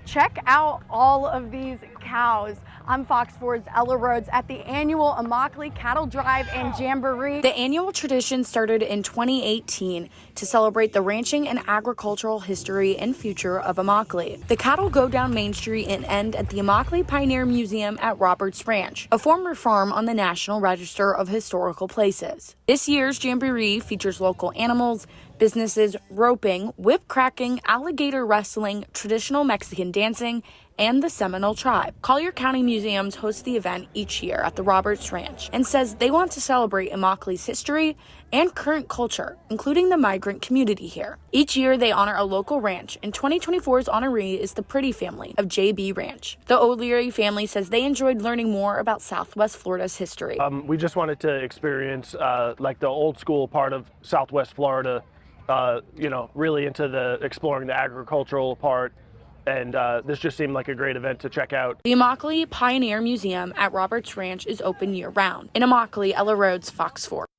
Check out all of these cows. I'm Fox 4's Ella Rhodes at the annual Immokalee Cattle Drive and Jamboree. The annual tradition started in 2018 to celebrate the ranching and agricultural history and future of Immokalee. The cattle go down Main Street and end at the Immokalee Pioneer Museum at Roberts Ranch, a former farm on the National Register of Historical Places. This year's Jamboree features local animals, businesses, roping, whip cracking, alligator wrestling, traditional Mexican dancing, and the Seminole tribe. Collier County Museums hosts the event each year at the Roberts Ranch and says they want to celebrate Immokalee's history and current culture, including the migrant community here. Each year, they honor a local ranch, and 2024's honoree is the Pretty family of JB Ranch. The O'Leary family says they enjoyed learning more about Southwest Florida's history. We just wanted to experience like the old school part of Southwest Florida, really into the exploring the agricultural part. And this just seemed like a great event to check out. The Immokalee Pioneer Museum at Roberts Ranch is open year-round. In Immokalee, Ella Rhodes, Fox 4.